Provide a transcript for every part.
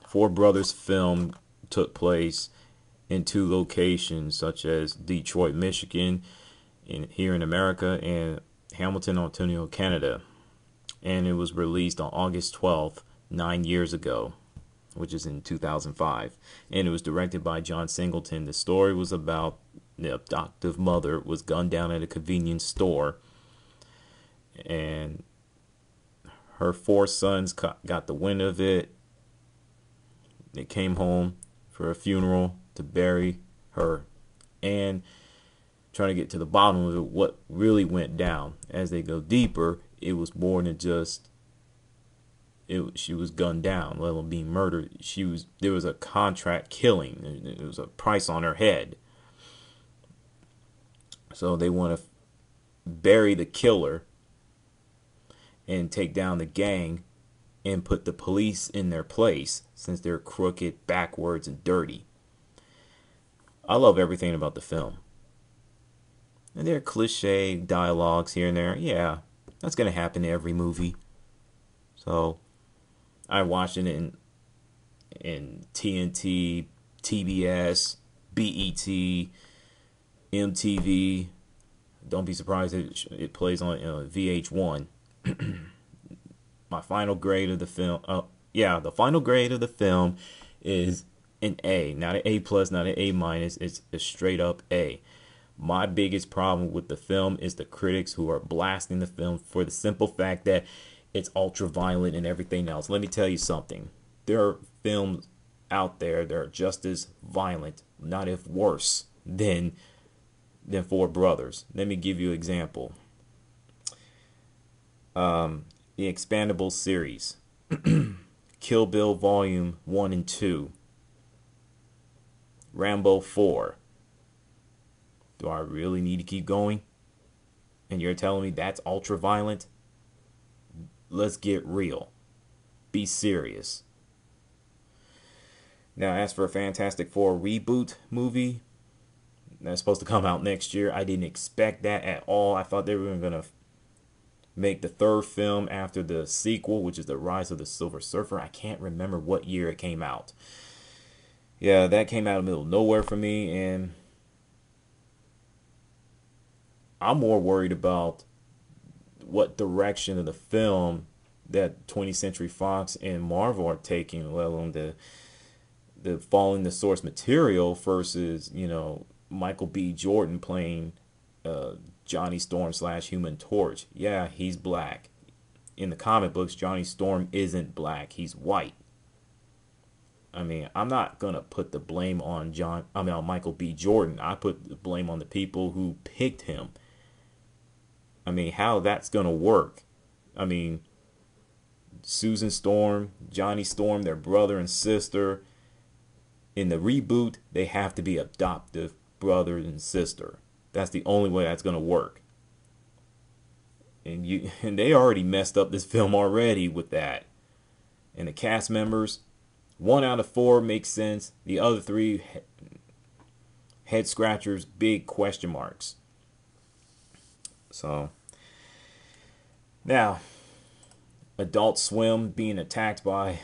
Four Brothers film took place in two locations, such as Detroit, Michigan, here in America, and Hamilton, Ontario, Canada. And it was released on August 12th, 9 years ago, which is in 2005. And it was directed by John Singleton. The story was about the adoptive mother was gunned down at a convenience store, and her four sons got the wind of it. They came home for a funeral to bury her and trying to get to the bottom of it, what really went down. As they go deeper, it was more than just she was gunned down, let alone being murdered. There was a contract killing. There was a price on her head. So they want to bury the killer and take down the gang and put the police in their place, since they're crooked, backwards, and dirty. I love everything about the film. And there are cliche dialogues here and there. Yeah, that's going to happen in every movie. So I watched it in TNT, TBS, BET, MTV. Don't be surprised if it plays on VH1. My final grade of the film, the final grade of the film is an A, not an A plus, not an A minus. It's a straight up A. My biggest problem with the film is the critics who are blasting the film for the simple fact that it's ultra violent and everything else. Let me tell you something. There are films out there that are just as violent, not if worse, than Four Brothers. Let me give you an example. The Expandable series, Kill Bill Volume 1 and 2, Rambo 4. Do I really need to keep going? And you're telling me that's ultra violent? Let's get real. Be serious. Now, as for a Fantastic Four reboot movie, that's supposed to come out next year. I didn't expect that at all. I thought they were going to make the third film after the sequel, which is The Rise of the Silver Surfer. I can't remember what year it came out. Yeah, that came out in the middle of nowhere for me, and I'm more worried about what direction of the film that 20th Century Fox and Marvel are taking, let alone the following the source material versus, Michael B. Jordan playing Johnny Storm / Human Torch. Yeah, he's black. In the comic books, Johnny Storm isn't black. He's white. I mean, I'm not going to put the blame on Michael B. Jordan. I put the blame on the people who picked him. I mean, how that's going to work. I mean, Susan Storm, Johnny Storm, their brother and sister. In the reboot, they have to be adoptive brother and sister. That's the only way that's going to work. And they already messed up this film already with that. And the cast members, 1 out of 4 makes sense. The other 3 head scratchers, big question marks. So now, Adult Swim being attacked by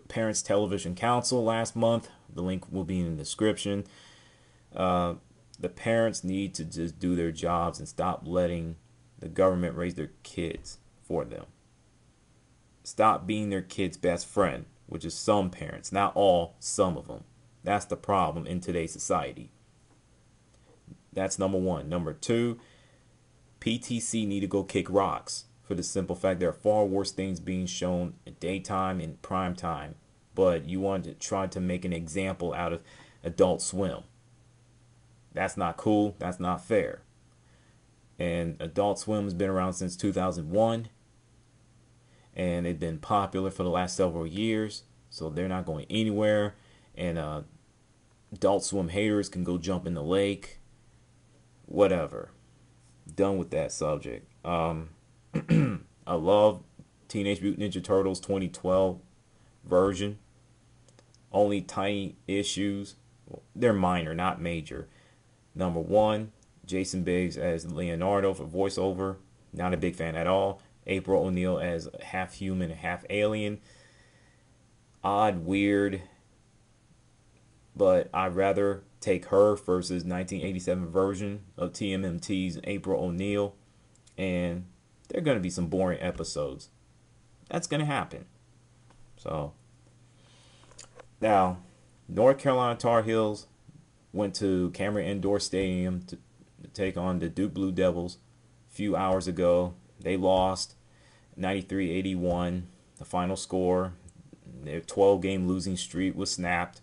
Parents Television Council last month. The link will be in the description. The parents need to just do their jobs and stop letting the government raise their kids for them. Stop being their kid's best friend, which is some parents. Not all, some of them. That's the problem in today's society. That's number 1. Number 2, PTC need to go kick rocks for the simple fact there are far worse things being shown at daytime and prime time. But you want to try to make an example out of Adult Swim. That's not cool. That's not fair. And Adult Swim has been around since 2001. And they've been popular for the last several years. So they're not going anywhere. And Adult Swim haters can go jump in the lake. Whatever. Done with that subject. I love Teenage Mutant Ninja Turtles 2012 version. Only tiny issues. They're minor, not major. Number 1, Jason Biggs as Leonardo for voiceover. Not a big fan at all. April O'Neil as half human and half alien. odd, weird, but I'd rather take her versus 1987 version of TMNT's April O'Neil, and there are going to be some boring episodes. That's going to happen. So, now, North Carolina Tar Heels went to Cameron Indoor Stadium to take on the Duke Blue Devils a few hours ago. They lost 93-81, the final score. Their 12-game losing streak was snapped.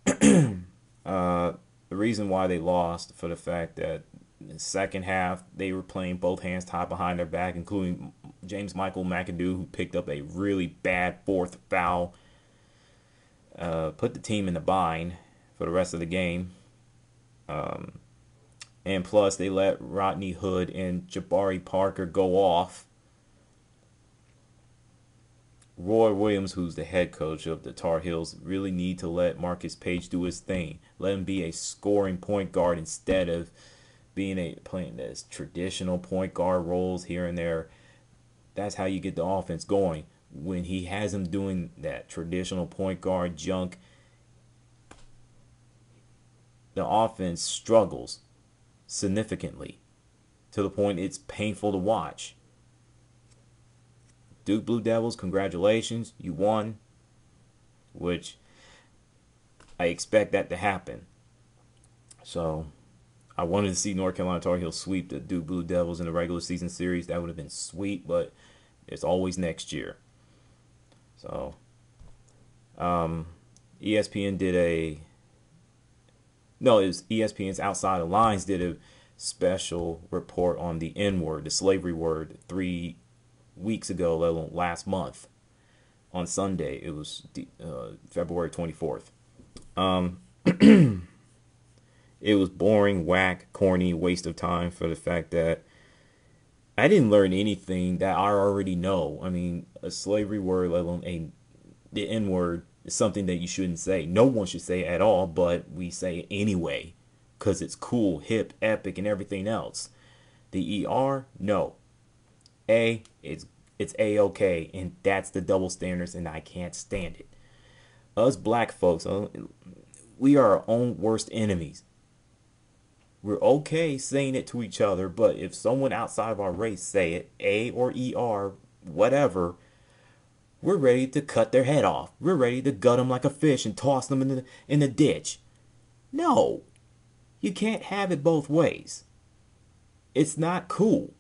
The reason why they lost for the fact that in the second half they were playing both hands tied behind their back, including James Michael McAdoo, who picked up a really bad fourth foul, put the team in the bind for the rest of the game. And plus they let Rodney Hood and Jabari Parker go off. Roy Williams, who's the head coach of the Tar Heels, really need to let Marcus Page do his thing. Let him be a scoring point guard instead of playing this traditional point guard roles here and there. That's how you get the offense going. When he has him doing that traditional point guard junk, the offense struggles significantly to the point it's painful to watch. Duke Blue Devils, congratulations, you won, which I expect that to happen. So I wanted to see North Carolina Tar Heels sweep the Duke Blue Devils in the regular season series. That would have been sweet, but it's always next year. So ESPN did it was ESPN's Outside the Lines did a special report on the N-word, the slavery word, 3 weeks ago, let alone last month, on Sunday. It was February 24th. It was boring, whack, corny, waste of time for the fact that I didn't learn anything that I already know. I mean, a slavery word, let alone the N-word, is something that you shouldn't say. No one should say it at all, but we say it anyway because it's cool, hip, epic, and everything else. The ER, no. It's A-okay, and that's the double standards, and I can't stand it. Us black folks, we are our own worst enemies. We're okay saying it to each other, but if someone outside of our race say it, A or ER, whatever, we're ready to cut their head off. We're ready to gut them like a fish and toss them in the ditch. No, you can't have it both ways. It's not cool.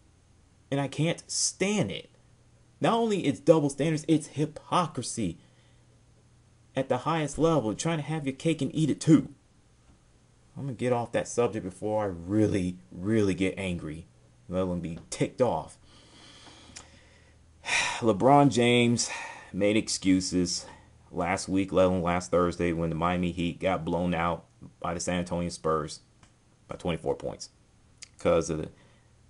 And I can't stand it. Not only it's double standards, it's hypocrisy at the highest level, trying to have your cake and eat it too. I'm going to get off that subject before I really, really get angry. Let alone be ticked off. LeBron James made excuses last week, let alone last Thursday, when the Miami Heat got blown out by the San Antonio Spurs by 24 points because of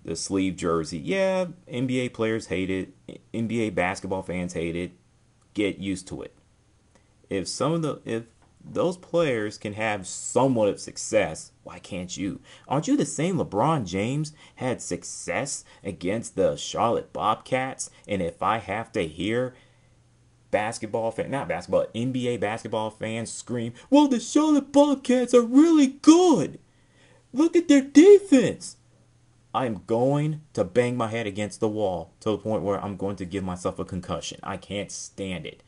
the sleeve jersey. Yeah, NBA players hate it. NBA basketball fans hate it. Get used to it. If those players can have somewhat of success, why can't you? Aren't you the same LeBron James had success against the Charlotte Bobcats? And if I have to hear NBA basketball fans scream, well, the Charlotte Bobcats are really good. Look at their defense. I'm going to bang my head against the wall to the point where I'm going to give myself a concussion. I can't stand it.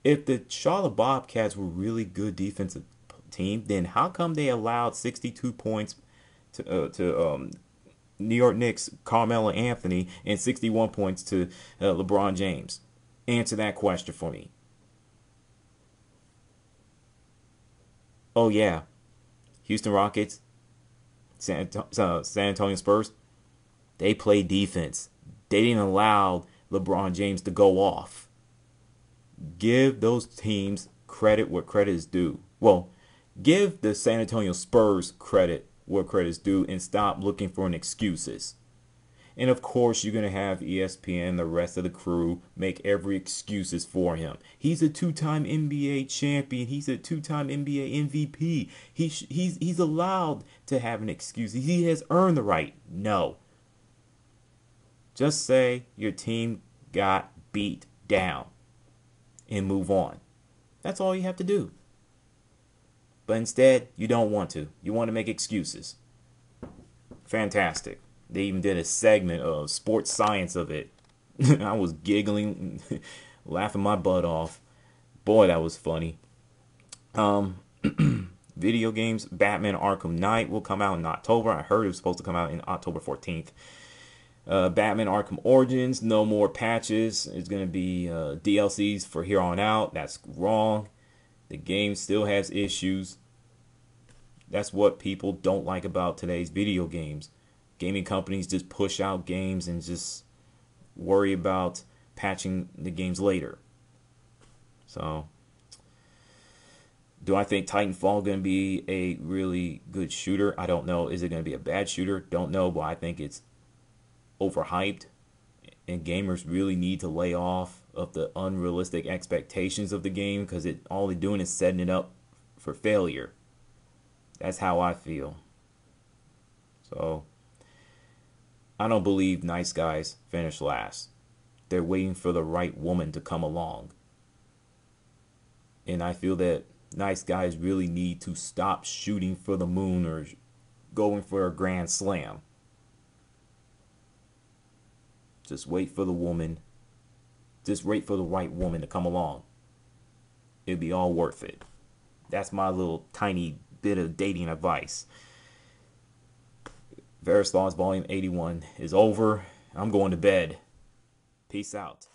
If the Charlotte Bobcats were a really good defensive team, then how come they allowed 62 points to New York Knicks' Carmelo Anthony and 61 points to LeBron James? Answer that question for me. Oh, yeah. Houston Rockets, San Antonio Spurs, they play defense. They didn't allow LeBron James to go off. Give those teams credit where credit is due. Well, give the San Antonio Spurs credit where credit is due and stop looking for excuses. And of course, you're going to have ESPN, the rest of the crew, make every excuses for him. He's a two-time NBA champion. He's a two-time NBA MVP. He's allowed to have an excuse. He has earned the right. No. Just say your team got beat down and move on. That's all you have to do. But instead, you don't want to. You want to make excuses. Fantastic. They even did a segment of sports science of it. I was giggling, laughing my butt off. Boy, that was funny. Video games, Batman Arkham Knight will come out in October. I heard it was supposed to come out in October 14th. Batman Arkham Origins, no more patches. It's going to be DLCs for here on out. That's wrong. The game still has issues. That's what people don't like about today's video games. Gaming companies just push out games and just worry about patching the games later. So, do I think Titanfall going to be a really good shooter? I don't know. Is it going to be a bad shooter? Don't know, but I think it's overhyped. And gamers really need to lay off of the unrealistic expectations of the game, because all they're doing is setting it up for failure. That's how I feel. So, I don't believe nice guys finish last. They're waiting for the right woman to come along. And I feel that nice guys really need to stop shooting for the moon or going for a grand slam. Just wait for the woman. Just wait for the right woman to come along. It'll be all worth it. That's my little tiny bit of dating advice. Various Laws Volume 81 is over. I'm going to bed. Peace out.